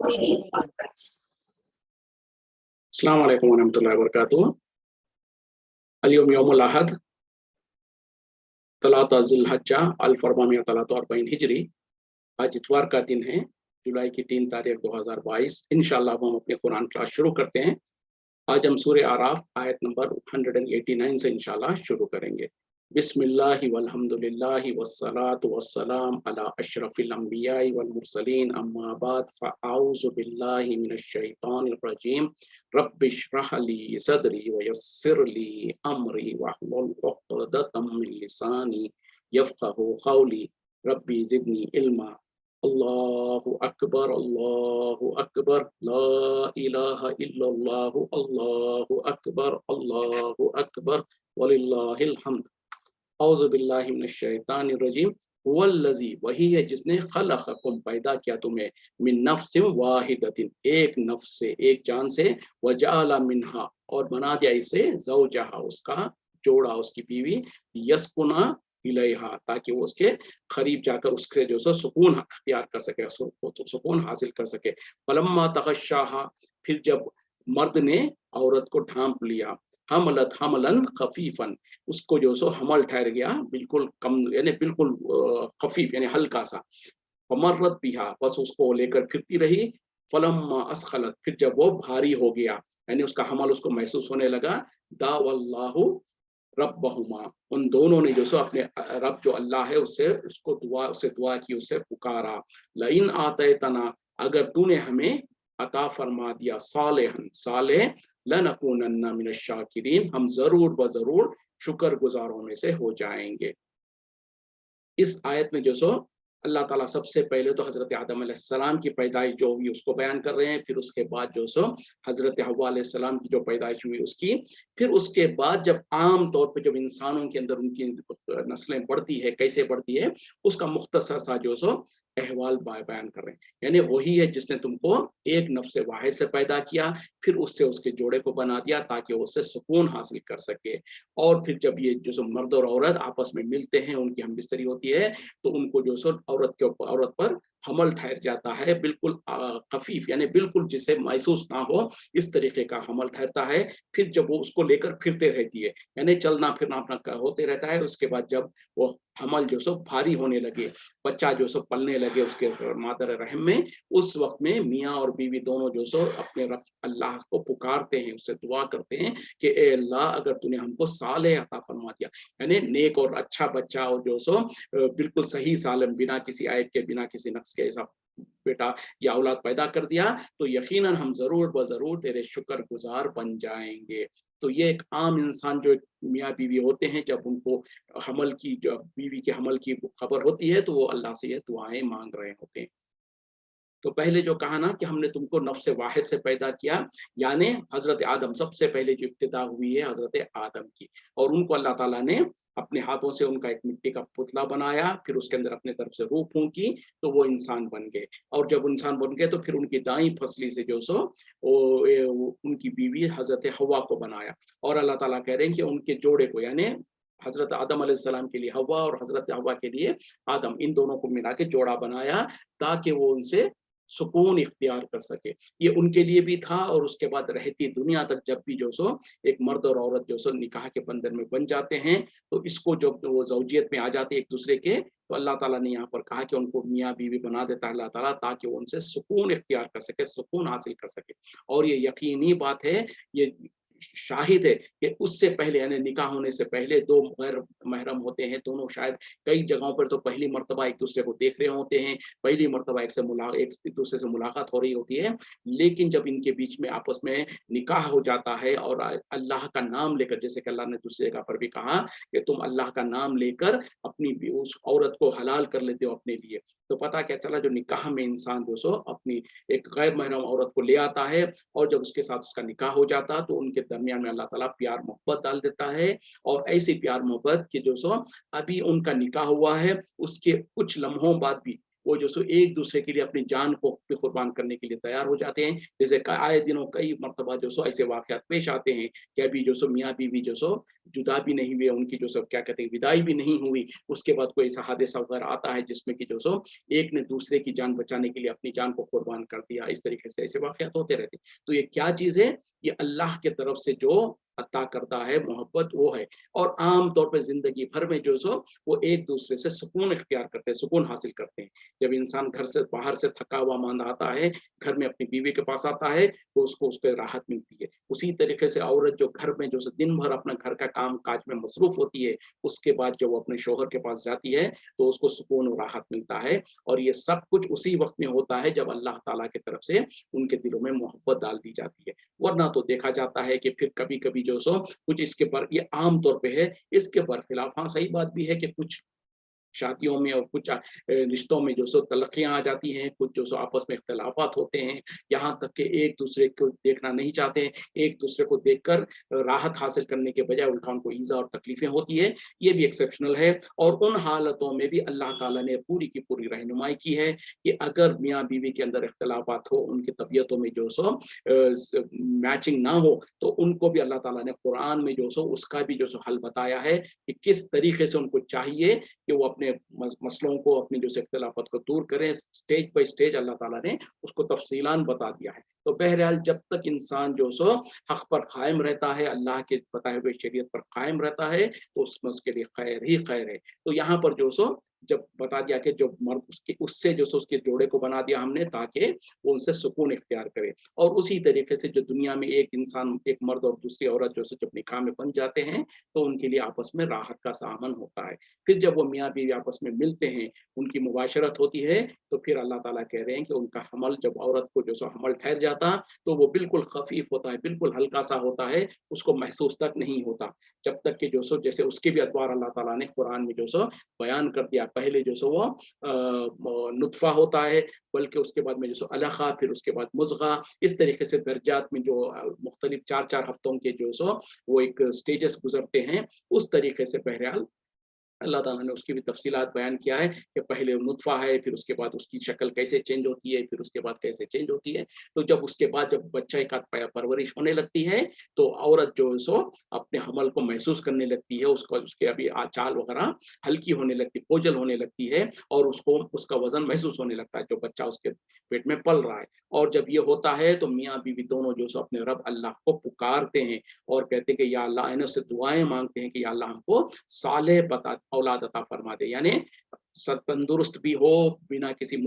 अस्सलाम वालेकुम वरहमतुल्लाहि वबरकातुहू। अल-यौम यौमुल अहद, तलाता ज़िल-हज्जा अल-1443 हिजरी। आज इतवार का दिन है, जुलाई की 3 तारीख 2022। इंशाअल्लाह हम अपने कुरान क्लास शुरू करते हैं। आज हम सूरह आराफ आयत नंबर 189 से इंशाअल्लाह शुरू करेंगे। बिस्मिल्लाहि वल्हम्दुलिल्लाहि वस्सलातु वस्सलाम अला अशरफिल अंबियाइ वल मुरसलीन, अम्मा बाद फ़अऊज़ु बिल्लाहि मिनश शैतानिर रजीम। रब्बिश्रह ली सदरी वयस्सिर ली अमरी वहलुल उक़दतम मिन लिसानी यफ़क़हू क़ौली। रब्बी ज़िदनी इल्मा। अल्लाहु अकबर, ला इलाहा इल्लल्लाहु अल्लाहु अकबर वलिल्लाहिल हम्द। औज़ु बिल्लाहि मिनश शैतानिर रजीम। हुवल्लज़ी, वही है जिसने खलक़कुम, पैदा किया तुम्हें, मिन नफ्सिन वाहिदतिन, एक नफ्स से, एक जान से, वजअला मिन्हा, और बना दिया इसे, ज़ौजहा, उसका जोड़ा, उसकी बीवी, यस्कुना इलैहा, ताकि वो उसके करीब जाकर उससे जो सो सुकून अख्तियार कर सके, सुकून हासिल कर सके। फलम्मा तग़श्शाहा, फिर जब मर्द ने औरत को ढांप लिया, हमलत हमलन खफीफन, उसको जो सो हमल ठहर गया, बिल्कुल कम, यानी बिल्कुल खफीफ, यानी हल्का सा। फमर्रत बिहा, बस उसको लेकर फिरती रही। फलम्मा अस्खलत, फिर जब वो भारी हो गया, यानी उसका हमल उसको महसूस होने लगा, दावल्लाहु रब्बहुमा, उन दोनों ने जो सो अपने रब जो अल्लाह है उससे उससे दुआ की, उससे पुकारा। लइन आतैतना, अगर तूने हमें अता फरमा दिया, सालेहन, सालेह, लनकूनन्ना मिनश शाकिरीन, हम जरूर व जरूर शुक्र गुजारों में से हो जाएंगे। इस आयत में जो सो अल्लाह ताला सबसे पहले तो हजरत आदम अलैहिस्सलाम की पैदाइश जो हुई उसको बयान कर रहे हैं, फिर उसके बाद जो सो हजरत हव्वा अलैहिस्सलाम की जो पैदाइश हुई उसकी, फिर उसके बाद जब आम तौर पे जब इंसानों के अंदर उनकी नस्लें बढ़ती है, कैसे बढ़ती है, उसका मुख्तसर सा जो सो अहवाल बयान कर रहे हैं। यानी वही है जिसने तुमको एक नफ्स वाहिद से पैदा किया, फिर उससे उसके जोड़े को बना दिया ताकि वो उससे सुकून हासिल कर सके। और फिर जब ये जो सो मर्द और औरत आपस में मिलते हैं, उनकी हमबिस्तरी होती है, तो उनको जो सो औरत पर हमल ठहर जाता है, बिल्कुल खफीफ, यानी बिल्कुल जिसे महसूस ना हो इस तरीके का हमल ठहरता है। फिर जब वो उसको लेकर फिरते रहती है, यानी चलना फिरना अपना होते रहता है, उसके बाद जब वो हमल जो सो भारी होने लगे, बच्चा जो सो पलने लगे उसके मादर रहम में, उस वक्त में मियाँ और बीवी दोनों जो सो अपने रब अल्लाह को पुकारते हैं, उससे दुआ करते हैं कि ए अल्लाह, अगर तूने हमको साले अता फरमा दिया, यानी नेक और अच्छा बच्चा, और जो सो बिल्कुल सही सालम, बिना किसी आयब के, बिना किसी नक्स के ऐसा बेटा या औलाद पैदा कर दिया, तो यकीनन हम जरूर व जरूर तेरे शुक्र गुजार बन जाएंगे। तो ये एक आम इंसान जो मियाँ बीवी होते हैं, जब उनको हमल की, जब बीवी के हमल की खबर होती है, तो वो अल्लाह से ये दुआएं मांग रहे होते हैं। तो पहले जो कहा ना कि हमने तुमको नफ्स वाहिद से पैदा किया, यानी हजरत आदम, सबसे पहले जो इब्तिदा हुई है हजरत आदम की, और उनको अल्लाह ताला ने अपने हाथों से उनका एक मिट्टी का पुतला बनाया, फिर उसके अंदर अपने तरफ से रूह फूंकी, तो वो इंसान बन गए। और जब इंसान बन गए तो फिर उनकी दाई फसली से जो सो उनकी बीवी हजरत हवा को बनाया। और अल्लाह ताला कह रहे हैं कि उनके जोड़े को, यानी हजरत आदम अलैहिस्सलाम के लिए हवा और हजरत हवा के लिए आदम, इन दोनों को मिला के जोड़ा बनाया, ताकि वो उनसे सुकून इख्तियार कर सके। ये उनके लिए भी था, और उसके बाद रहती दुनिया तक जब भी जो सो एक मर्द और औरत जो सो निकाह के बंधन में बन जाते हैं, तो इसको जब वो ज़ौजियत में आ जाते हैं एक दूसरे के, तो अल्लाह ताला ने यहाँ पर कहा कि उनको मियाँ बीवी बना देता है अल्लाह ताला, ताकि वो उनसे सुकून इख्तियार कर सके, सुकून हासिल कर सके। और ये यकीनी बात है, ये शाहिद है कि उससे पहले, यानी निकाह होने से पहले दो गैर महरम होते हैं, दोनों शायद कई जगहों पर तो पहली मर्तबा एक दूसरे को देख रहे होते हैं, पहली मर्तबा एक दूसरे से मुलाकात हो रही होती है, लेकिन जब इनके बीच में आपस में निकाह हो जाता है, और अल्लाह का नाम लेकर, जैसे कि अल्लाह ने दूसरी जगह पर भी कहा कि तुम अल्लाह का नाम लेकर अपनी उस औरत को हलाल कर लेते हो अपने लिए, तो पता क्या चला, जो निकाह में इंसान जो सो अपनी एक गैर महरम औरत को ले आता है, और जब उसके साथ उसका निकाह हो जाता, तो उनके दरमियान में अल्लाह ताला प्यार मोहब्बत डाल देता है। और ऐसी प्यार मोहब्बत कि जो सो अभी उनका निकाह हुआ है, उसके कुछ लम्हों बाद भी, वो जो सो एक दूसरे के लिए अपनी जान को भी कुर्बान करने के लिए तैयार हो जाते हैं। जैसे आए दिनों कई मरतबा जो सो ऐसे वाक़यात पेश आते हैं कि अभी जो सो मियाँ बीवी जो सो जुदा भी नहीं हुए, उनकी जो सो क्या कहते हैं विदाई भी नहीं हुई, उसके बाद कोई ऐसा हादसा वगैरह आता है जिसमें कि जो सो एक ने दूसरे की जान बचाने के लिए अपनी जान को कुर्बान कर दिया। इस तरीके से ऐसे वाक़यात होते रहते हैं। तो ये क्या चीज़ है? ये अल्लाह की तरफ से जो अता करता है मोहब्बत वो है। और आम तौर पे ज़िंदगी भर में जो सो वो एक दूसरे से सुकून इख्तियार करते हैं, सुकून हासिल करते हैं। जब इंसान घर से बाहर से थका हुआ मांदा आता है, घर में अपनी बीवी के पास आता है, तो उसको उस पे राहत मिलती है। उसी तरीके से औरत जो घर में जो है दिन भर अपना घर का काम-काज में मसरूफ़ होती है, उसके बाद जब वो अपने शौहर के पास जाती है, तो उसको सुकून और राहत मिलता है। और ये सब कुछ उसी वक़्त में होता है जब अल्लाह ताला की तरफ से उनके दिलों में मोहब्बत डाल दी जाती है। वरना तो देखा जाता है कि फिर कभी-कभी जो सो कुछ इसके पर ये आम तौर पे है, इसके बरखिलाफ हाँ, सही बात भी है कि कुछ शादियों में और कुछ रिश्तों में जो सो तलख़ियाँ आ जाती हैं, कुछ जो सो आपस में इख्तिलाफ़ात होते हैं, यहाँ तक कि एक-दूसरे को देखना नहीं चाहते हैं, एक-दूसरे को देखकर राहत हासिल करने के बजाय उल्टा उनको ईज़ा और तकलीफ़ें होती है, ये भी एक्सेप्शनल है। और उन हालतों में भी अल्लाह ताला ने पूरी की पूरी रहनुमाई की है कि अगर मियाँ-बीवी के अंदर इख्तिलाफ़ात हो, उनकी तबीयतों में जो सो मैचिंग ना हो, तो उनको भी अल्लाह ताला ने कुरान में जो सो उसका भी जो सो हल बताया है कि किस तरीके से उनको चाहिए कि वो अपने मसलों को, अपनी जो इख्तिलाफ़ात को दूर करें। स्टेज बाय स्टेज अल्लाह ताला ने उसको तफ़सीलान बता दिया है। तो बहरहाल जब तक इंसान जो सो हक़ पर क़ाइम रहता है, अल्लाह के बताए हुए शरीयत पर क़ाइम रहता है, तो उसमें उसके लिए खैर ही खैर है। तो यहाँ पर जो सो जब बता दिया कि जो मर्द उसके उससे जो सो उसके जोड़े को बना दिया हमने ताकि वो उनसे सुकून इख्तियार करे। और उसी तरीके से जो दुनिया में एक इंसान, एक मर्द और दूसरी औरत जो सो जब निकाह में बंध जाते हैं, तो उनके लिए आपस में राहत का सामन होता है। फिर जब वो मियाँ-बीवी आपस में मिलते हैं, उनकी मुबाशरत होती है, तो फिर अल्लाह ताला कह रहे हैं कि उनका हमल जब औरत को जो सो हमल ठहर जाता, तो वो बिल्कुल ख़फ़ीफ़ होता है, बिल्कुल हल्का-सा होता है, उसको महसूस तक नहीं होता। जब तक कि जो सो जैसे उसके भी अदवार अल्लाह ताला ने कुरान में जो सो बयान कर दिया। पहले जो सो वो नुत्फ़ा होता है, बल्कि उसके बाद में जो सो अलक़ा, फिर उसके बाद मुज़ग़ा, इस तरीके से दर्जात में जो मुख्तलिफ 4-4 हफ़्तों के जो सो वो एक स्टेजेस गुज़रते हैं, उस तरीके से बहरहाल अल्लाह ताला ने उसकी भी तफ़सीलात बयान किया है कि पहले नुत्फ़ा है, फिर उसके बाद उसकी शक्ल कैसे चेंज होती है, फिर उसके बाद कैसे चेंज होती है। तो जब उसके बाद जब बच्चे का परवरिश होने लगती है, तो औरत जो है सो अपने हमल को महसूस करने लगती है, उसको उसके अभी चाल वग़ैरह हल्की होने लगती है, बोझल होने लगती है और उसको उसका वज़न महसूस होने लगता है, जो बच्चा उसके पेट में पल रहा है। और जब ये होता है, तो मियाँ-बीवी दोनों जो सो अपने रब अल्लाह को पुकारते हैं और कहते हैं कि या अल्लाह, इन्हीं से दुआएँ माँगते हैं कि या अल्लाह हमको सालेह बता औलाद अता फरमा दे। यानी तंदुरुस्त भी हो, बिना किसी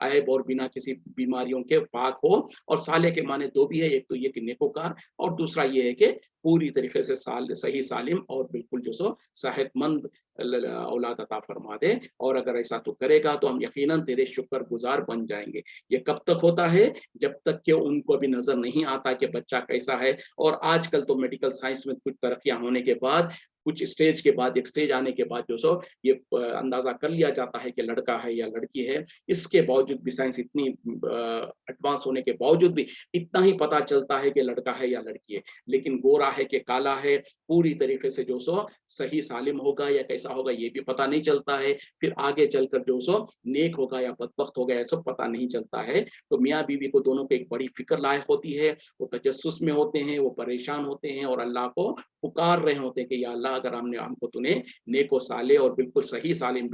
ऐब और बिना किसी बीमारियों के पाक हो। और सालेह के माने 2 भी है, एक तो ये कि नेकोकार, और दूसरा ये है कि पूरी तरीके से सही सालिम और बिल्कुल जो सो सेहतमंद औलाद अता फरमा दे। और अगर ऐसा तू करेगा तो हम यकीनन तेरे शुक्रगुज़ार बन जाएँगे। ये कब तक होता है? जब तक कि उनको भी नज़र नहीं आता कि बच्चा कैसा है। और आजकल तो मेडिकल साइंस में कुछ तरक्कियाँ होने के बाद, कुछ स्टेज के बाद, एक स्टेज आने के बाद जो सो ये अंदाज़ा कर लिया जाता है कि लड़का है या लड़की है। इसके बावजूद भी साइंस इतनी एडवांस होने के बावजूद भी इतना ही पता चलता है कि लड़का है या लड़की है। लेकिन गोरा है कि काला है, पूरी तरीके से जो सो सही सालिम होगा या कैसा होगा ये भी पता नहीं चलता है। फिर आगे चलकर जो सो नेक होगा या बदबख्त होगा, ये सब पता नहीं चलता है। तो मियाँ-बीवी को दोनों को एक बड़ी फ़िक्र लायक होती है। वो तजस्सुस में होते हैं, वो परेशान होते हैं और अल्लाह को पुकार रहे होते हैं कि या अल्लाह, अगर हमको तूने नेक व सालेह और बिल्कुल सही सालिम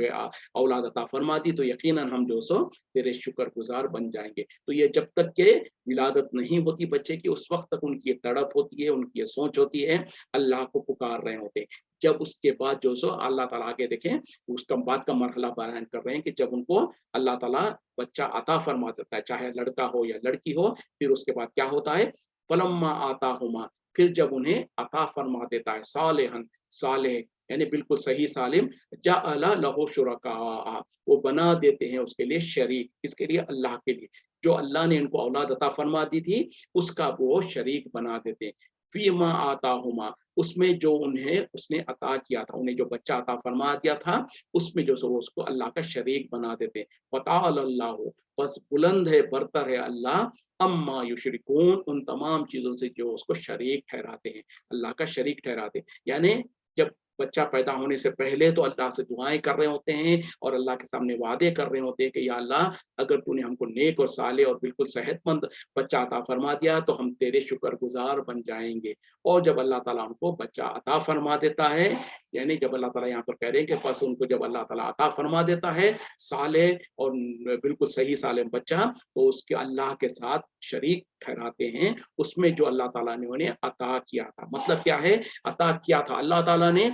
औलाद अता फरमा दी, तो यकीनन हम जो सो तेरे शुक्रगुज़ार बन जाएँगे। तो ये जब तक के विलादत नहीं होती बच्चे की, उस वक़्त तक उनकी ये तड़प होती है, उनकी ये सोच होती है, अल्लाह को पुकार रहे होते हैं। जब उसके बाद जो सो अल्लाह ताला आगे देखें, उसका बाद का मरहला बयान कर रहे हैं कि जब उनको अल्लाह ताला बच्चा अता फरमा देता है, चाहे लड़का हो या लड़की हो, फिर उसके बाद क्या होता है? फलम्मा आताहुमा, फिर जब उन्हें अता फरमा देता है सालेहन, सालेह यानी बिल्कुल सही सालिम, जअला लहु शुरकाआ, वो बना देते हैं उसके लिए शरीक। किसके लिए? अल्लाह के लिए। जो अल्लाह ने इनको औलाद अता फरमा दी थी, उसका वो शरीक बना देते हैं। फीमा आताहुमा, उसमें जो उन्हें उसने अता किया था, उन्हें जो बच्चा अता फरमा दिया था, उसमें जो सो उसको अल्लाह का शरीक बना देते हैं। फतआला अल्लाहु, बस बुलंद है, बरतर है अल्लाह, अम्मा युशरिकून, उन तमाम चीज़ों से जो उसको शरीक ठहराते हैं, अल्लाह का शरीक ठहराते हैं। यानी जब बच्चा पैदा होने से पहले तो अल्लाह से दुआएं कर रहे होते हैं और अल्लाह के सामने वादे कर रहे होते हैं कि या अल्लाह, अगर तूने हमको नेक और साले और बिल्कुल सेहतमंद बच्चा अता फरमा दिया तो हम तेरे शुक्रगुजार बन जाएंगे। और जब अल्लाह ताला हमको बच्चा अता फरमा देता है, यानी जब अल्लाह ताला यहाँ पर कह रहे हैं कि बस उनको जब अल्लाह ताला अता फरमा देता है साले और बिल्कुल सही सालिम बच्चा, तो उसके अल्लाह के साथ शरीक ठहराते हैं उसमें जो अल्लाह ताला ने उन्हें अता किया था। मतलब क्या है, अता किया था अल्लाह ताला ने,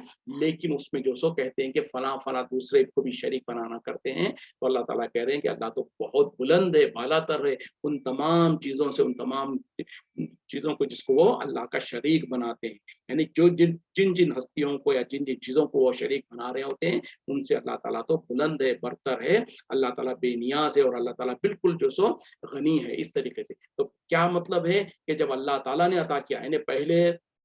लेकिन उसमें जो सो कहते हैं कि फला फला दूसरे को भी शरीक बनाना करते हैं। तो अल्लाह ताला कह रहे हैं कि अल्लाह तो बहुत बुलंद है, बालातर है उन तमाम चीजों से, उन तमाम चीजों को जिसको वो अल्लाह का शरीक बनाते हैं। यानी जो जिन जिन जिन हस्तियों को या जिन जिन चीजों को वो शरीक बना रहे होते हैं उनसे अल्लाह ताला तो बुलंद है, बरतर है, अल्लाह ताला बेनियाज है और अल्लाह ताला बिल्कुल जो सो गनी है। इस तरीके से तो क्या मतलब है कि जब अल्लाह ताला ने अता किया, यानी पहले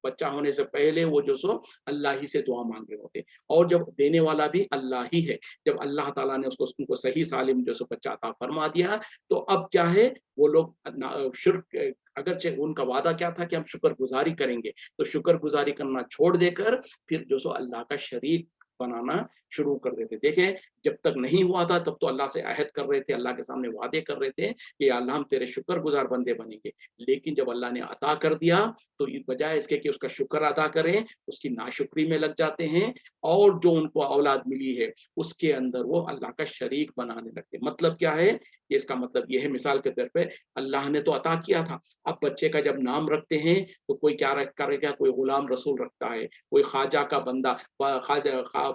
बच्चा होने से पहले वो जो सो अल्लाह ही से दुआ मांग रहे होते, और जब देने वाला भी अल्लाह ही है। जब अल्लाह ताला ने उसको उनको सही सालिम जो सो बच्चा अता फरमा दिया, तो अब क्या है, वो लोग शिर्क, अगरचे उनका वादा क्या था कि हम शुक्रगुजारी करेंगे, तो शुक्रगुजारी करना छोड़ देकर फिर जो सो अल्लाह का शरीक बनाना शुरू कर देते। देखें, जब तक नहीं हुआ था तब तो अल्लाह से अहद कर रहे थे, अल्लाह के सामने वादे कर रहे थे कि या अल्लाह हम तेरे शुक्रगुजार बंदे बनेंगे। लेकिन जब अल्लाह ने अता कर दिया तो बजाय इसके कि उसका शुक्र अदा करें, उसकी नाशुक्री में लग जाते हैं और जो उनको औलाद मिली है उसके अंदर वो अल्लाह का शरीक बनाने लगते हैं। मतलब क्या है, ये इसका मतलब ये है, मिसाल के तौर पे अल्लाह ने तो अता किया था, अब बच्चे का जब नाम रखते हैं तो कोई क्या करेगा, कोई गुलाम रसूल रखता है, कोई ख्वाजा का बंदा,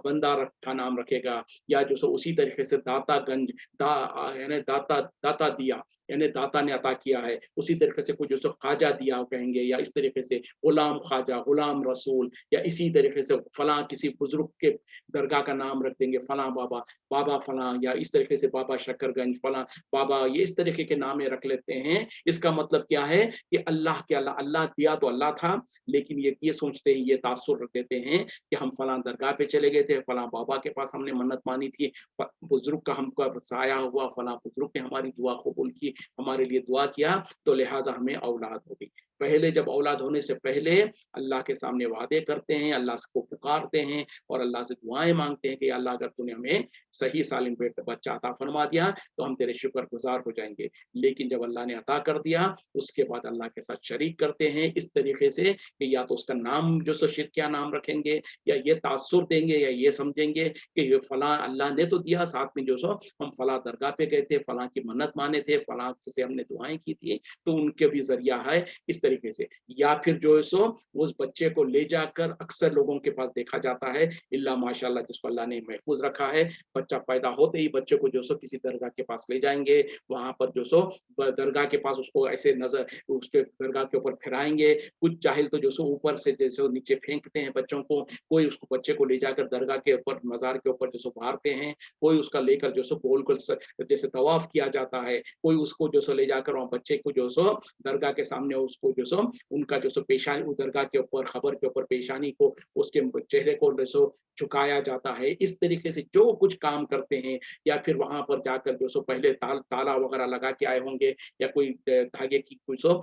बंदा का नाम रखेगा, या जो सो उसी तरीके से दाता गंज, यानी दाता दाता दिया, यानी दाता ने अता किया है, उसी तरीके से कुछ जो सो ख्वाजा दिया कहेंगे, या इस तरीके से गुलाम ख्वाजा, गुलाम रसूल, या इसी तरीके से फला किसी बुजुर्ग के दरगाह का नाम रख देंगे, फला बाबा, बाबा फला, या इस तरीके से बाबा शक्करगंज फला बाबा, ये इस तरीके के नामे रख लेते हैं। इसका मतलब क्या है कि अल्लाह के अल्लाह दिया तो अल्लाह था, लेकिन ये सोचते हैं, ये तासुर रख देते हैं कि हम फला दरगाह पे चले गए थे, फला बाबा के पास हमने मन्नत मानी थी, बुजुर्ग का हमको साया हुआ, फला बुजुर्ग ने हमारी दुआ कबूल की, हमारे लिए दुआ किया, तो लिहाजा हमें औलाद हो गई। पहले जब औलाद होने से पहले अल्लाह के सामने वादे करते हैं, अल्लाह को पुकारते हैं और अल्लाह से दुआएं मांगते हैं कि अल्लाह अगर तूने हमें सही सालिम बच्चा अता फरमा दिया तो हम तेरे शुक्रगुजार हो जाएंगे। लेकिन जब अल्लाह ने अता कर दिया उसके बाद अल्लाह के साथ शरीक करते हैं इस तरीके से कि या तो उसका नाम जो सो शिरकिया नाम रखेंगे, या ये तासुर देंगे, या ये समझेंगे कि ये फला अल्लाह ने तो दिया, साथ में जो सो हम फला दरगाह पे गए थे, फला की मन्नत माने थे, फला से हमने दुआएं की थी, तो उनके भी जरिया है, इस तरीके से। या फिर जो है सो उस बच्चे को ले जाकर, अक्सर लोगों के पास देखा जाता है, इल्ला माशाल्लाह जिसको अल्लाह ने महफूज रखा है, बच्चा पैदा होते ही बच्चे को जो सो किसी दरगाह के पास ले जाएंगे, वहां पर जो सो दरगाह के पास उसको ऐसे नजर उसके दरगाह के ऊपर फिराएंगे, कुछ जाहिल तो जो सो ऊपर से जैसे नीचे फेंकते हैं बच्चों को, कोई उसको बच्चे को ले जाकर दरगाह के ऊपर, मजार के ऊपर जो सो मारते हैं, कोई उसका लेकर जो सो गोल गोल जैसे तवाफ किया जाता है, कोई उसको जो सो ले जाकर वहाँ बच्चे को जो सो दरगाह के सामने उसको जो सो उनका जो सो पेशानी, दरगाह के ऊपर खबर के ऊपर पेशानी को, उसके चेहरे को जो सो झुकाया जाता है। इस तरीके से जो कुछ काम करते हैं, या फिर वहां पर जाकर जो सो पहले ताला वगैरह लगा के आए होंगे, या कोई धागे की कुछ सो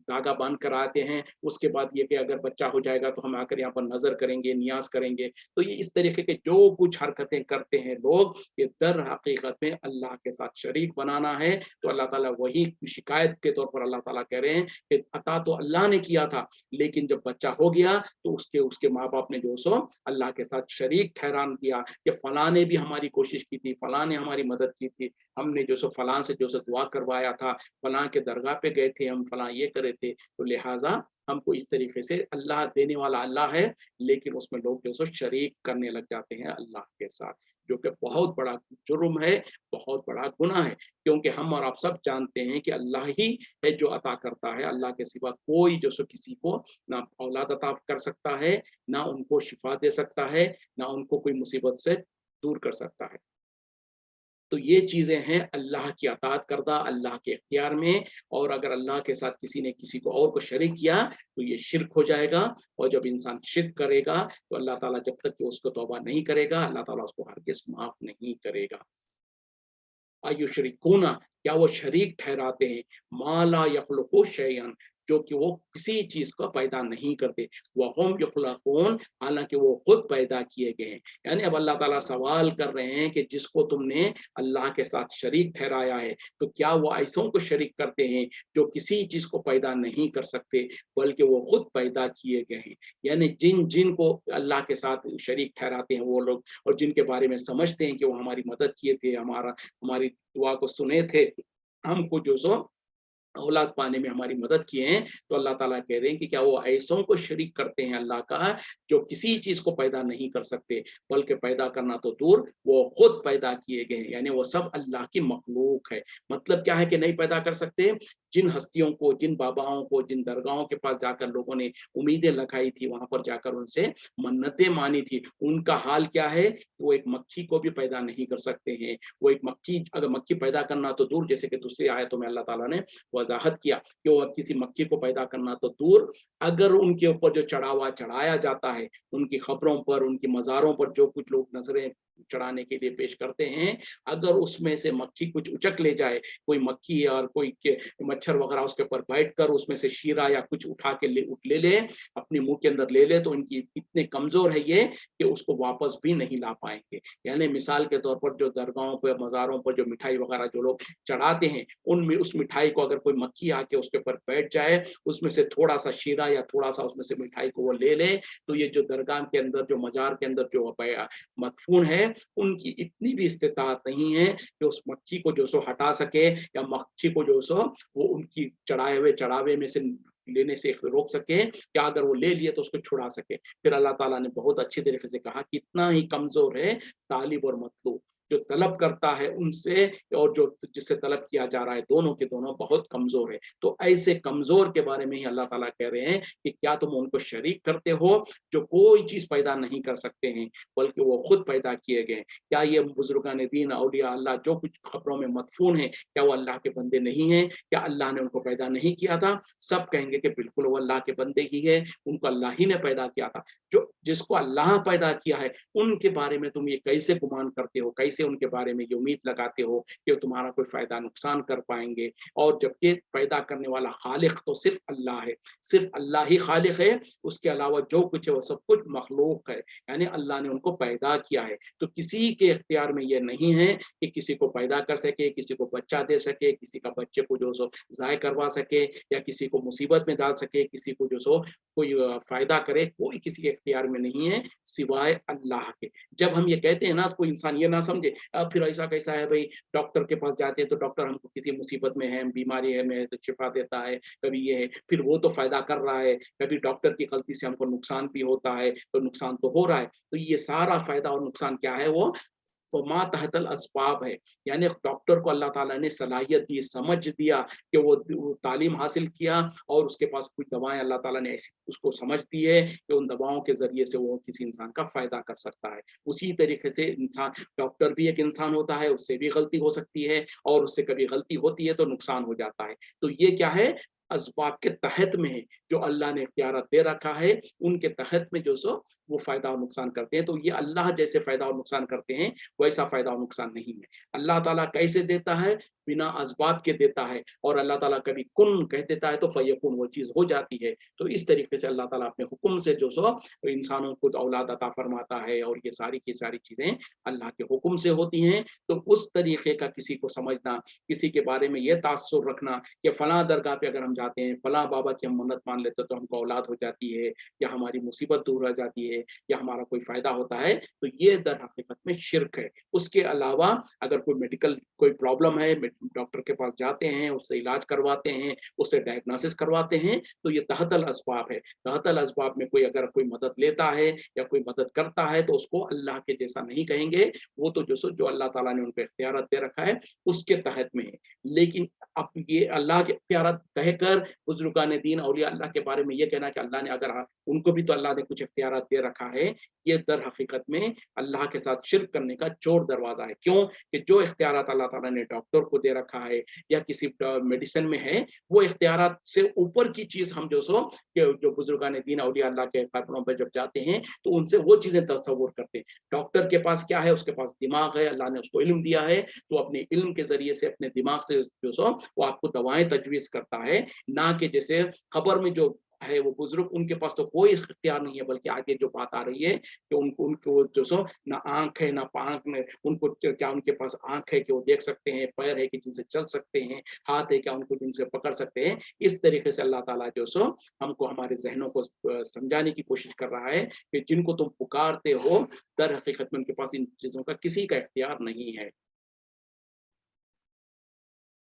धागा बांध कर आते हैं, उसके बाद ये कि अगर बच्चा हो जाएगा तो हम आकर यहाँ पर नजर करेंगे, नियाज करेंगे। तो ये इस तरीके के जो कुछ हरकतें करते हैं लोग, ये दर हकीकत में अल्लाह के साथ शरीक बनाना है। तो अल्लाह ताला वही शिकायत के तौर पर अल्लाह ताला कह रहे हैं कि अता तो अल्लाह ने किया था, लेकिन जब बच्चा हो गया तो उसके माँ बाप ने जो सो अल्लाह के साथ शरीक ठहरान किया कि फलां ने भी हमारी कोशिश की थी, फलां ने हमारी मदद की थी, हमने जो सो फलां से जो सो दुआ करवाया था, फलां के दरगाह पे गए थे, हम फलां ये करे थे। तो लिहाजा हमको इस तरीके से, अल्लाह देने वाला अल्लाह है, लेकिन उसमें लोग जो सो शरीक करने लग जाते हैं अल्लाह के साथ, जो कि बहुत बड़ा जुर्म है, बहुत बड़ा गुनाह है। क्योंकि हम और आप सब जानते हैं कि अल्लाह ही है जो अता करता है, अल्लाह के सिवा कोई जो सो किसी को ना औलाद अता कर सकता है, ना उनको शिफा दे सकता है, ना उनको कोई मुसीबत से दूर कर सकता है। तो ये चीजें हैं अल्लाह की अताअत करदा, अल्लाह के इख्तियार में। और अगर अल्लाह के साथ किसी ने किसी को और को शरीक किया तो ये शिर्क हो जाएगा। और जब इंसान शिर्क करेगा तो अल्लाह ताला जब तक कि उसको तौबा नहीं करेगा, अल्लाह ताला उसको हरगिज़ माफ नहीं करेगा। आयुशरिकूना, क्या वो शरीक ठहराते हैं, माला यखलुकु शैअन, जो कि वो किसी चीज को पैदा नहीं करते, वहुम यखलकून, हालांकि वो खुद पैदा किए गए हैं। यानी अब अल्लाह ताला सवाल कर रहे हैं कि जिसको तुमने अल्लाह के साथ शरीक ठहराया है, तो क्या वो ऐसों को शरीक करते हैं जो किसी चीज को पैदा नहीं कर सकते, बल्कि वो खुद पैदा किए गए हैं। यानी जिन जिन को अल्लाह के साथ शरीक ठहराते हैं वो लोग, और जिनके बारे में समझते हैं कि वो हमारी मदद किए थे, हमारी दुआ को सुने थे, हमको जो सो औलाद पाने में हमारी मदद किए हैं, तो अल्लाह ताला कह रहे हैं कि क्या वो ऐसों को शरीक करते हैं अल्लाह का, जो किसी चीज को पैदा नहीं कर सकते, बल्कि पैदा करना तो दूर, वो खुद पैदा किए गए हैं। यानी वो सब अल्लाह की मखलूक है। मतलब क्या है कि नहीं पैदा कर सकते? जिन हस्तियों को, जिन बाबाओं को, जिन दरगाहों के पास जाकर लोगों ने उम्मीदें लगाई थी, वहां पर जाकर उनसे मन्नतें मानी थी, उनका हाल क्या है? वो एक मक्खी को भी पैदा नहीं कर सकते हैं। वो एक मक्खी, अगर मक्खी पैदा करना तो दूर, जैसे कि दूसरी आयतों में अल्लाह ताला ने वजाहत किया कि वो किसी मक्खी को पैदा करना तो दूर, अगर उनके ऊपर जो चढ़ावा चढ़ाया जाता है, उनकी खबरों पर, उनकी मज़ारों पर जो कुछ लोग नजरें चढ़ाने के लिए पेश करते हैं, अगर उसमें से मक्खी कुछ उचक ले जाए, कोई मक्खी और कोई मच्छर वगैरह उसके ऊपर बैठकर उसमें से शीरा या कुछ उठा के ले ले, अपने मुंह के अंदर ले ले, तो इनकी इतने कमजोर है ये कि उसको वापस भी नहीं ला पाएंगे। यानी मिसाल के तौर पर जो दरगाहों पर, मज़ारों पर जो मिठाई वगैरह जो लोग चढ़ाते हैं, उनमें उस मिठाई को अगर कोई मक्खी आके उसके ऊपर बैठ जाए, उसमें से थोड़ा सा शीरा या थोड़ा सा उसमें से मिठाई को वो ले ले, तो ये जो दरगाह के अंदर, जो मजार के अंदर जो मदफून है, उनकी इतनी भी इस्तिताअत नहीं है कि उस मक्खी को जो सो हटा सके, या मक्खी को जो सो वो उनकी चढ़ाए हुए चढ़ावे में से लेने से रोक सके, या अगर वो ले लिए तो उसको छुड़ा सके। फिर अल्लाह ताला ने बहुत अच्छी तरीके से कहा कि इतना ही कमजोर है तालिब और मतलूब, जो तलब करता है उनसे और जो जिससे तलब किया जा रहा है, दोनों के दोनों बहुत कमजोर है। तो ऐसे कमजोर के बारे में ही अल्लाह ताला कह रहे हैं कि क्या तुम उनको शरीक करते हो जो कोई चीज पैदा नहीं कर सकते हैं, बल्कि वो खुद पैदा किए गए। क्या ये बुजुर्गान दीन, औलिया अल्लाह जो कुछ खबरों में मदफून है, क्या वो अल्लाह के बंदे नहीं है? क्या अल्लाह ने उनको पैदा नहीं किया था? सब कहेंगे कि बिल्कुल वो अल्लाह के बंदे ही है, उनको अल्लाह ही ने पैदा किया था। जो जिसको अल्लाह पैदा किया है, उनके बारे में तुम ये कैसे गुमान करते हो, कैसे उनके बारे में ये उम्मीद लगाते हो कि तुम्हारा कोई फायदा नुकसान कर पाएंगे? और जबकि पैदा करने वाला खालिक तो सिर्फ अल्लाह है, सिर्फ अल्लाह ही खालिक है, उसके अलावा जो कुछ है वो सब कुछ मखलूक है। यानी अल्लाह ने उनको पैदा किया है, तो किसी के इख्तियार में ये नहीं है कि किसी को पैदा कर सके, किसी को बच्चा दे सके, किसी का बच्चे को जो सो जाय करवा सके, या किसी को मुसीबत में डाल सके, किसी को जो सो कोई फायदा करे, कोई किसी के इख्तियार में नहीं है सिवाय अल्लाह के। जब हम ये कहते हैं ना, कोई इंसान ये ना समझे फिर ऐसा कैसा है भाई, डॉक्टर के पास जाते हैं तो डॉक्टर हमको किसी मुसीबत में है, बीमारी है में तो शिफा देता है, कभी ये है, फिर वो तो फायदा कर रहा है, कभी डॉक्टर की गलती से हमको नुकसान भी होता है, तो नुकसान तो हो रहा है। तो ये सारा फायदा और नुकसान क्या है? वो मा तहतल असबाब है। यानी डॉक्टर को अल्लाह ताला ने सलाहियत दी, समझ दिया कि वो तालीम हासिल किया, और उसके पास कुछ दवाएं अल्लाह ताला ने ऐसी उसको समझ दी है कि उन दवाओं के जरिए से वो किसी इंसान का फायदा कर सकता है। उसी तरीके से इंसान, डॉक्टर भी एक इंसान होता है, उससे भी गलती हो सकती है, और उससे कभी गलती होती है तो नुकसान हो जाता है। तो ये क्या है? असबाब के तहत में है, जो अल्लाह ने इख्तियारत दे रखा है, उनके तहत में जो सो वो फायदा और नुकसान करते हैं। तो ये अल्लाह जैसे फायदा और नुकसान करते हैं, वैसा फायदा और नुकसान नहीं है। अल्लाह ताला कैसे देता है? बिना असबाब के देता है, और अल्लाह ताला कभी कुन कह देता है तो फयकुन, वो चीज हो जाती है। तो इस तरीके से अल्लाह ताला अपने हुक्म से जो सो इंसानों को औलाद अता फरमाता है, और ये सारी की सारी चीजें अल्लाह के हुक्म से होती हैं। तो उस तरीके का किसी को समझना, किसी के बारे में ये तासुर रखना कि फलां दरगाह पे अगर हम जाते हैं, फलां बाबा की हम मन्नत मान लेते तो हमको औलाद हो जाती है, या हमारी मुसीबत दूर हो जाती है, या हमारा कोई फायदा होता है, तो ये दर हकीकत में शिर्क है। उसके अलावा अगर कोई मेडिकल कोई प्रॉब्लम है, डॉक्टर के पास जाते हैं, उससे इलाज करवाते हैं, उससे डायग्नोसिस करवाते हैं, तो ये तहतल असबाब है। तहतल असबाब में कोई अगर कोई मदद लेता है या कोई मदद करता है, तो उसको अल्लाह के जैसा नहीं कहेंगे। वो तो जो अल्लाह ताला ने उनको इख्तियारत दे रखा है उसके तहत में है। लेकिन अब ये अल्लाह के इख्तियारत कहकर बुजुर्गान दीन औलिया अल्लाह के बारे में ये कहना कि अल्लाह ने अगर उनको भी तो अल्लाह ने कुछ इख्तियारत दे रखा है, ये दर हकीकत में अल्लाह के साथ शिर्क करने का चोर दरवाजा है। क्यों? कि जो इख्तियारत अल्लाह ताला ने डॉक्टर को दे रखा है या किसी मेडिसिन में है, वो इख्तियारात से ऊपर की चीज हम जो बुजुर्गान दीन औलिया अल्लाह के कब्रों पर जब जाते हैं तो उनसे वो चीजें तसव्वुर करते हैं। डॉक्टर के पास क्या है, उसके पास दिमाग है, अल्लाह ने उसको इल्म दिया है, तो अपने इल्म के जरिए से अपने दिमाग से वो आपको दवाएं तजवीज करता है, ना कि जैसे खबर में जो है वो बुजुर्ग, उनके पास तो कोई इख्तियार नहीं है, बल्कि आगे जो बात आ रही है कि उनको उनको ना आंख है ना पांख में, उनको क्या उनके पास आंख है कि वो देख सकते हैं, पैर है कि जिनसे चल सकते हैं, हाथ है क्या उनको जिनसे पकड़ सकते हैं। इस तरीके से अल्लाह ताला हमको हमारे जहनों को समझाने की कोशिश कर रहा है कि जिनको तुम पुकारते हो दर हकीकत में उनके पास इन चीजों का किसी का इख्तियार नहीं है।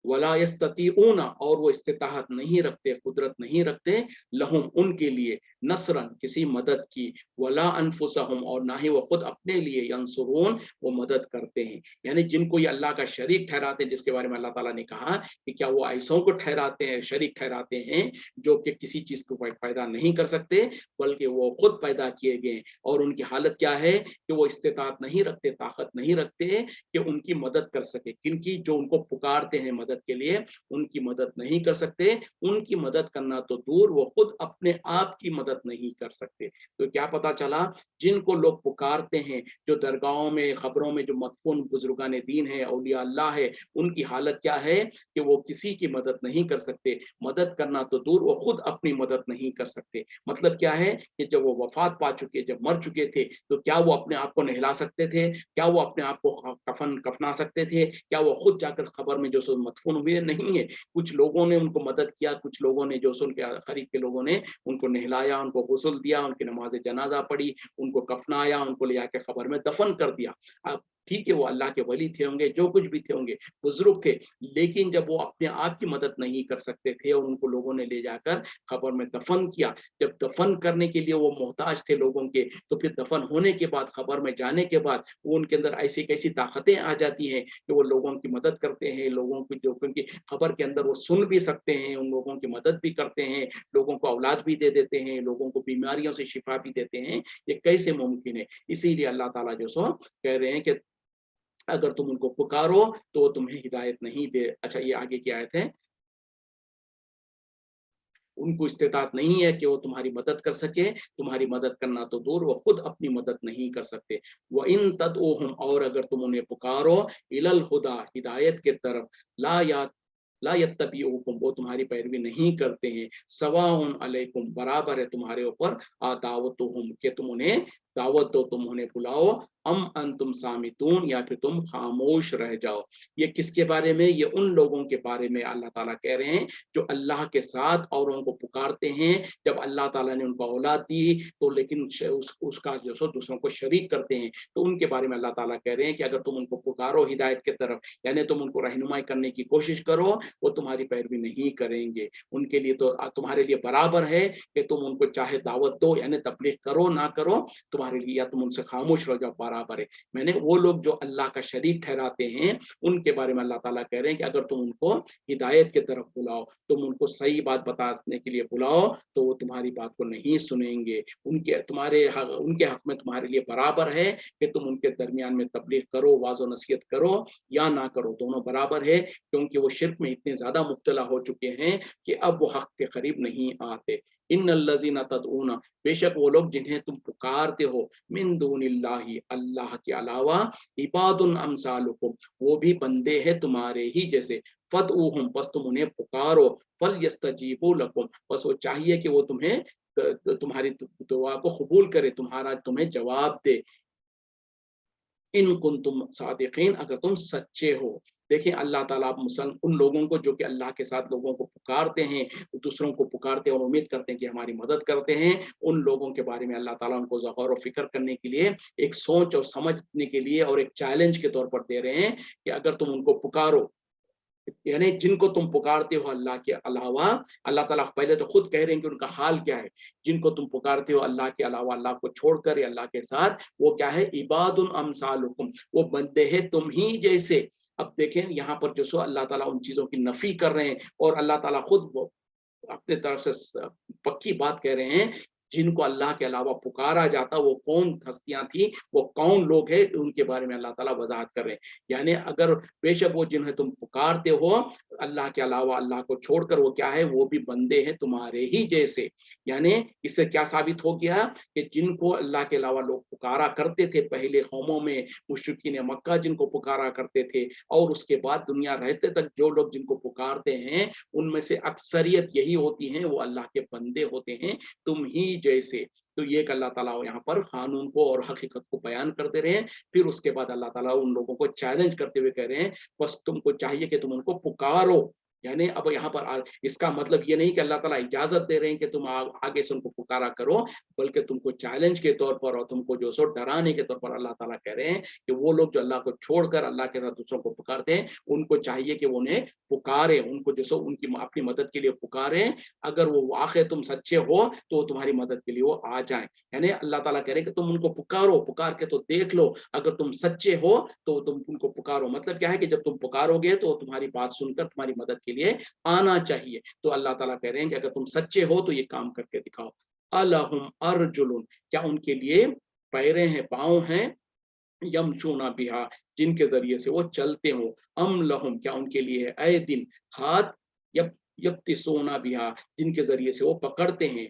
वला यस्ततीऊना, और वो इस्तिताहत नहीं रखते, कुदरत नहीं रखते, लहुम उनके लिए, नसरन किसी मदद की, वला अनफुसहुम और ना ही वो खुद अपने लिए, यंसुरून वो मदद करते हैं। यानी जिनको ये अल्लाह का शरीक ठहराते हैं, जिसके बारे में अल्लाह ताला ने कहा कि क्या वो ऐसों को ठहराते हैं, शरीक ठहराते हैं जो कि किसी चीज को पैदा नहीं कर सकते, बल्कि वो खुद पैदा किए गए, और उनकी हालत क्या है कि वो इस्तिताअत नहीं रखते, ताकत नहीं रखते कि उनकी मदद कर सके। किनकी? जो उनको पुकारते हैं मदद के लिए, उनकी मदद नहीं कर सकते। उनकी मदद करना तो दूर, वो खुद अपने आप की मदद नहीं कर सकते। तो क्या पता चला, जिनको लोग पुकारते हैं, जो दरगाहों में, खबरों में जो मदफून बुजुर्गान दीन है, औलिया अल्लाह है, उनकी हालत क्या है कि वो किसी की मदद नहीं कर सकते। मदद करना तो दूर, वो खुद अपनी मदद नहीं कर सकते। मतलब क्या है कि जब वो वफात पा चुके, जब मर चुके थे, तो क्या वो अपने आप को नहला सकते थे? क्या वो अपने आप को कफना सकते थे? क्या वो खुद जाकर खबर में जो मदफून हुए? नहीं है। कुछ लोगों ने उनको मदद किया, कुछ लोगों ने जो उनके करीब के लोगों ने उनको नहलाया, उनको गुस्ल दिया, उनकी नमाज जनाजा पढ़ी, उनको कफनाया, उनको ले जाकर खबर में दफन कर दिया। अब ठीक है, वो अल्लाह के वली थे होंगे, जो कुछ भी थे होंगे, बुजुर्ग थे, लेकिन जब वो अपने आप की मदद नहीं कर सकते थे और उनको लोगों ने ले जाकर खबर में दफन किया, जब दफन करने के लिए वो मोहताज थे लोगों के, तो फिर दफन होने के बाद, खबर में जाने के बाद, वो उनके अंदर ऐसी कैसी ताकतें आ जाती हैं कि वो लोगों की मदद करते हैं, लोगों की जो क्योंकि खबर के अंदर वो सुन भी सकते हैं, उन लोगों की मदद भी करते हैं, लोगों को औलाद भी दे देते हैं, लोगों को बीमारियों से शिफा भी देते हैं। ये कैसे मुमकिन है? इसीलिए अल्लाह ताला कह रहे हैं कि अगर तुम उनको पुकारो तो वो तुम्हें हिदायत नहीं दे। अच्छा, ये आगे की आयत है, उनको इस्तेताअत नहीं है कि वो तुम्हारी मदद कर सके, तुम्हारी मदद करना तो दूर, वो खुद अपनी मदद नहीं कर सकते। वो इन तदऊहुम, और अगर तुम उन्हें पुकारो, इलल हुदा, हिदायत के तरफ, ला या ला यत्तबिउकुम, वो तुम्हारी पैरवी नहीं करते हैं, सवाउन अलैकुम, बराबर है तुम्हारे ऊपर, दावतुहुम, कि तुम उन्हें दावत दो, तुम उन्हें बुलाओ, अम अंतुम सामितून, या फिर तुम खामोश रह जाओ। ये किसके बारे में? ये उन लोगों के बारे में अल्लाह ताला कह रहे हैं जो अल्लाह के साथ औरों को पुकारते हैं। जब अल्लाह ताला ने उनको औलाद दी तो लेकिन उसका दूसरों को शरीक करते हैं, तो उनके बारे में अल्लाह ताला कह रहे हैं कि अगर तुम उनको पुकारो हिदायत की तरफ, यानी तुम उनको रहनुमाई करने की कोशिश करो, वो तुम्हारी पैरवी नहीं करेंगे। उनके लिए तो तुम्हारे लिए बराबर है कि तुम उनको चाहे दावत दो, यानी तबलीग करो ना करो, तुम्हारे लिए, या तुम उनसे खामोश रह जाओ, बराबर है। मैंने वो लोग जो अल्लाह का शरीक ठहराते हैं, उनके बारे में अल्लाह ताला कह रहे हैं कि अगर तुम उनको हिदायत की तरफ बुलाओ, तुम उनको सही बात बताने के लिए बुलाओ, तो वो तुम्हारी बात को नहीं सुनेंगे। उनके हक में तुम्हारे लिए बराबर है कि तुम उनके दरमियान में तबलीग करो, वाज़ो नसीहत करो या ना करो, दोनों बराबर है, क्योंकि वो शिर्क में इतने ज्यादा मुब्तला हो चुके हैं कि अब वो हक के करीब नहीं आते। इन्नल्लज़ीना तदऊना, बेशक वो लोग जिन्हें तुम पुकारते हो, मिन दूनिल्लाहि, अल्लाह के अलावा, इबादुन अमसालुकुम, वो भी बंदे हैं तुम्हारे ही जैसे, फदऊहुम, बस तुम उन्हें पुकारो, फल यस्तजीबू लकुम, बस वो चाहिए कि वो तुम्हारी दुआ को कबूल करे, तुम्हें जवाब दे, इन कुंतुम सादिकीन, अगर तुम सच्चे हो। देखिए अल्लाह ताला उन लोगों को जो कि अल्लाह के साथ लोगों को पुकारते हैं, दूसरों को पुकारते हैं और उम्मीद करते हैं कि हमारी मदद करते हैं, उन लोगों के बारे में अल्लाह ताला उनको गौर और फिक्र करने के लिए, एक सोच और समझने के लिए और एक चैलेंज के तौर पर दे रहे हैं कि अगर तुम उनको पुकारो, यानी जिनको तुम पुकारते हो अल्लाह के अलावा, अल्लाह ताला पहले तो खुद कह रहे हैं कि उनका हाल क्या है। जिनको तुम पुकारते हो अल्लाह के अलावा, अल्लाह को छोड़कर या अल्लाह के साथ, वो क्या है? इबादुन अमसालुकुम, वो बंदे हैं तुम ही जैसे। अब देखें यहाँ पर जो अल्लाह ताला उन चीजों की नफी कर रहे हैं, और अल्लाह ताला खुद वो अपने तरफ से पक्की बात कह रहे हैं जिनको अल्लाह के अलावा पुकारा जाता, वो कौन हस्तियां थी, वो कौन लोग हैं, उनके बारे में अल्लाह ताला वजाहत कर रहे हैं। यानी अगर बेशक वो जिन्हें तुम पुकारते हो अल्लाह के अलावा, अल्लाह को छोड़कर, वो क्या है, वो भी बंदे हैं तुम्हारे ही जैसे। यानी इससे क्या साबित हो गया कि जिनको अल्लाह के अलावा लोग पुकारा करते थे पहले कौमों में, मुशरिकीन मक्का जिनको पुकारा करते थे, और उसके बाद दुनिया रहते तक जो लोग जिनको पुकारते हैं उनमें से अक्सरियत यही होती है, वो अल्लाह के बंदे होते हैं तुम ही जैसे। तो ये एक अल्लाह ताला यहाँ पर कानून को और हकीकत को बयान करते रहे। फिर उसके बाद अल्लाह ताला उन लोगों को चैलेंज करते हुए कह रहे हैं बस तुमको चाहिए कि तुम उनको पुकारो। यानी अब यहाँ पर इसका मतलब ये नहीं कि अल्लाह ताला इजाजत दे रहे हैं कि तुम आगे से उनको पुकारा करो, बल्कि तुमको चैलेंज के तौर पर और तुमको जो सो डराने के तौर पर अल्लाह ताला कह रहे हैं कि वो लोग जो अल्लाह को छोड़कर अल्लाह के साथ दूसरों को पुकारते हैं, उनको चाहिए कि वो उन्हें पुकारे, उनको जो सो उनकी अपनी मदद के लिए पुकारे। अगर वो वाकई तुम सच्चे हो तो वो तुम्हारी मदद के लिए वो आ जाए। यानी अल्लाह ताला कह रहे हैं कि तुम उनको पुकारो, पुकार के तो देख लो, अगर तुम सच्चे हो तो तुम उनको पुकारो। मतलब क्या है कि जब तुम पुकारोगे तो तुम्हारी बात सुनकर तुम्हारी मदद के लिए आना चाहिए। तो अल्लाह ताला कह रहे हैं कि अगर तुम सच्चे हो तो ये काम करके दिखाओ। अलहुम अर्जुलुन, क्या उनके लिए पैरें हैं, पाँव हैं, यमशूना बिहा, जिनके जरिए से वो चलते हो। अम लहुम, क्या उनके लिए है ऐ दिन, हाथ, यब यब्तिसूना बिहा, जिनके जरिए से वो पकड़ते हैं।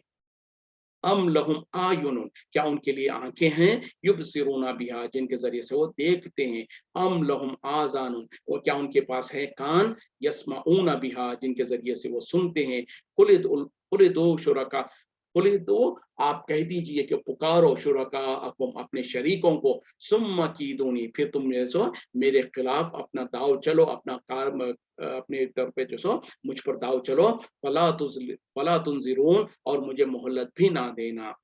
अम लहुम आयुनुन, क्या उनके लिए आंखें हैं, युबसिरूना बिहा, जिनके जरिए से वो देखते हैं। अम लहुम आजानुन, और क्या उनके पास है कान, यस्माऊना बिहा, जिनके जरिए से वो सुनते हैं। कुलिदो शुरका, कुलिदो, आप कह दीजिए कि पुकारो, शुरका, अपने शरीकों को, सुम्मा कीदूनी, फिर तुम सो मेरे खिलाफ अपना दाव चलो, अपना कार अपने तरफ पे जो सो मुझ पर दाव चलो। फला तुनजिरून, और मुझे मोहलत भी ना देना।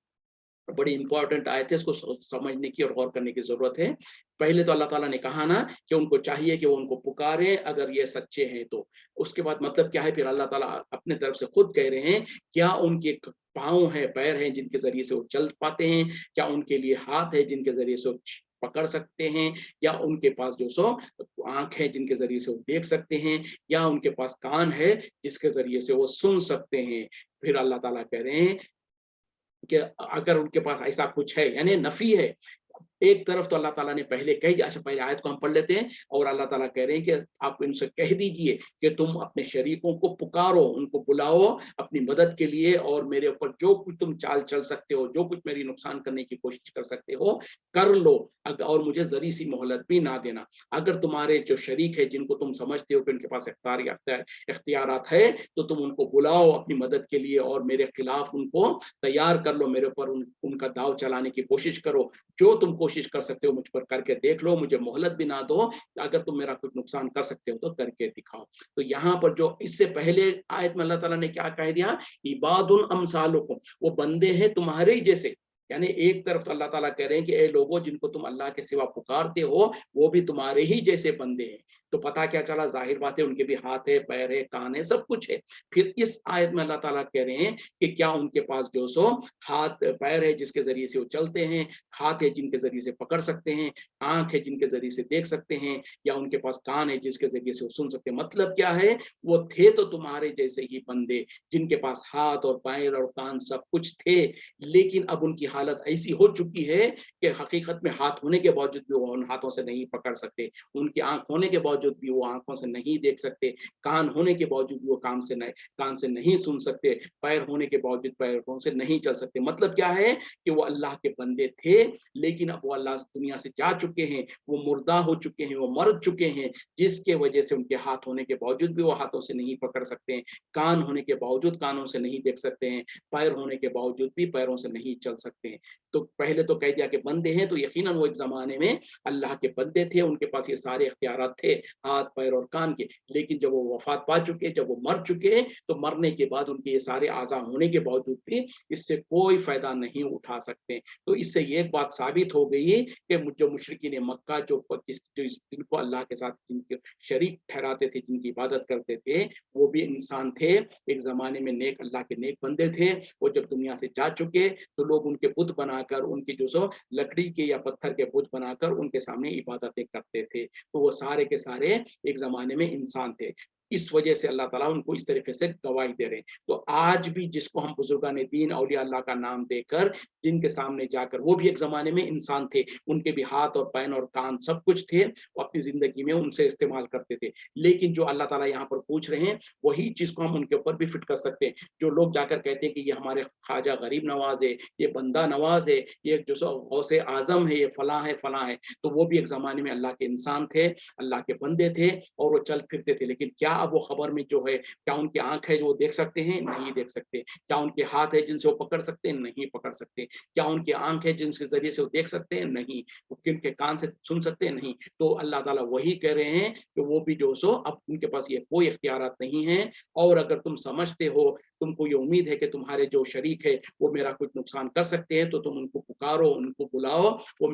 बड़ी इंपॉर्टेंट आयत है, इसको समझने की और गौर करने की जरूरत है। पहले तो अल्लाह ताला ने कहा ना कि उनको चाहिए कि वो उनको पुकारे अगर ये सच्चे हैं तो। उसके बाद मतलब क्या है, फिर अल्लाह ताला अपने तरफ से खुद कह रहे हैं क्या उनके पाँव हैं, पैर हैं, जिनके जरिए से वो चल पाते हैं, क्या उनके लिए हाथ है जिनके जरिए से वो पकड़ सकते हैं, या उनके पास जो सो आंख है जिनके जरिए से वो देख सकते हैं, या उनके पास कान है जिसके जरिए से वो सुन सकते हैं। फिर अल्लाह ताला कह रहे हैं कि अगर उनके पास ऐसा कुछ है, यानी नफी है। एक तरफ तो अल्लाह ताला ने पहले कह दिया, अच्छा पहले आयत को हम पढ़ लेते हैं, और अल्लाह ताला कह रहे हैं कि आप इनसे कह दीजिए कि तुम अपने शरीकों को पुकारो, उनको बुलाओ अपनी मदद के लिए, और मेरे ऊपर जो कुछ तुम चाल चल सकते हो, जो कुछ मेरी नुकसान करने की कोशिश कर सकते हो, कर लो, और मुझे जरी सी मोहलत भी ना देना। अगर तुम्हारे जो शरीक है जिनको तुम समझते हो कि उनके पास इख्तियारात है, तो तुम उनको बुलाओ अपनी मदद के लिए और मेरे खिलाफ उनको तैयार कर लो, मेरे ऊपर उनका दाव चलाने की कोशिश करो। जो तुम कोशिश कर सकते हो मुझ पर करके देख लो, मुझे मोहलत भी ना दो, अगर तुम मेरा कुछ नुकसान कर सकते हो तो करके दिखाओ। तो यहाँ पर जो इससे पहले आयत में अल्लाह ताला ने क्या कह दिया, इबादुन अमसालुकुम, वो बंदे हैं तुम्हारे ही जैसे। यानी एक तरफ तो अल्लाह ताला कह रहे हैं कि ए लोगों जिनको तुम अल्लाह के सिवा पुकारते हो वो भी तुम्हारे ही जैसे बंदे हैं। तो पता क्या चला, जाहिर बात है उनके भी हाथ है, पैर है, कान है, सब कुछ है। फिर इस आयत में अल्लाह ताला कह रहे हैं कि क्या उनके पास जो सो हाथ पैर है जिसके जरिए से वो चलते हैं, हाथ है जिनके जरिए से पकड़ सकते हैं, आंख है जिनके जरिए से देख सकते हैं, या उनके पास कान है जिसके जरिए से वो सुन सकते हैं। मतलब क्या है, वो थे तो तुम्हारे जैसे ही बंदे, जिनके पास हाथ और पैर और कान सब कुछ थे, लेकिन अब उनकी हालत ऐसी हो चुकी है कि हकीकत में हाथ होने के बावजूद भी वो उन हाथों से नहीं पकड़ सकते, उनकी आंख होने के बावजूद भी वो आंखों से नहीं देख सकते, कान होने के बावजूद भी वो कान से नहीं सुन सकते, पैर होने के बावजूद पैरों से नहीं चल सकते। मतलब क्या है कि वो अल्लाह के बंदे थे, लेकिन अब वो अल्लाह दुनिया से जा चुके हैं, वो मुर्दा हो चुके हैं, वो मर चुके हैं, जिसके वजह से उनके हाथ होने के बावजूद भी वो हाथों से नहीं पकड़ सकते हैं, कान होने के बावजूद कानों से नहीं देख सकते हैं, पैर होने के बावजूद भी पैरों से नहीं चल सकते हैं। तो पहले तो कह दिया कि बंदे हैं, तो यकीनन वो एक जमाने में अल्लाह के बंदे थे, उनके पास ये सारे इख्तियारात थे, हाथ पैर और कान के। लेकिन जब वो वफात पा चुके, जब वो मर चुके, तो मरने के बाद उनके ये सारे आज़ा होने के बावजूद भी इससे कोई फायदा नहीं उठा सकते। तो इससे ये एक बात साबित हो गई कि जो मुशरिकीन मक्का जिनको अल्लाह के साथ जिनके शरीक ठहराते थे, जिनकी इबादत करते थे, वो भी इंसान थे, एक जमाने में नेक अल्लाह के नेक बंदे थे। वो जब दुनिया से जा चुके तो लोग उनके बुत बनाकर, उनके जो सो लकड़ी के या पत्थर के बुत बनाकर उनके सामने इबादतें करते थे। तो वो सारे के सारे एक जमाने में इंसान थे। इस वजह से अल्लाह ताला उनको इस तरीके से गवाही दे रहे हैं। तो आज भी जिसको हम बुजुर्गान दीन औलिया अल्लाह का नाम देकर जिनके सामने जाकर, वो भी एक ज़माने में इंसान थे, उनके भी हाथ और पैर और कान सब कुछ थे, वो अपनी ज़िंदगी में उनसे इस्तेमाल करते थे। लेकिन जो अल्लाह ताला यहाँ पर पूछ रहे हैं, वही चीज़ को हम उनके ऊपर भी फिट कर सकते हैं। जो लोग जाकर कहते हैं कि ये हमारे ख्वाजा गरीब नवाज़ है, ये बंदा नवाज़ है, ये जो सो गौसे आज़म है, ये फलाँ है, फलाँ है। तो वो भी एक ज़माने में अल्लाह के इंसान थे, अल्लाह के बंदे थे और वो चल फिरते थे। लेकिन क्या अब वो खबर में जो है, क्या उनकी आँख है जो वो देख सकते हैं? नहीं देख सकते। क्या उनके हाथ है जिनसे वो पकड़ सकते हैं? नहीं पकड़ सकते। क्या उनकी आँख है जिनके ज़रिए से वो देख सकते हैं? नहीं। उनके कान से सुन सकते हैं? नहीं। तो अल्लाह ताला वही कह रहे हैं कि वो भी जो सो अब उनके पास ये कोई इख्तियारात नहीं है, और अगर तुम समझते हो, तुमको ये उम्मीद है कि तुम्हारे जो शरीक है वो मेरा कुछ नुकसान कर सकते हैं, तो तुम उनको पुकारो, उनको बुलाओ, वो मेरा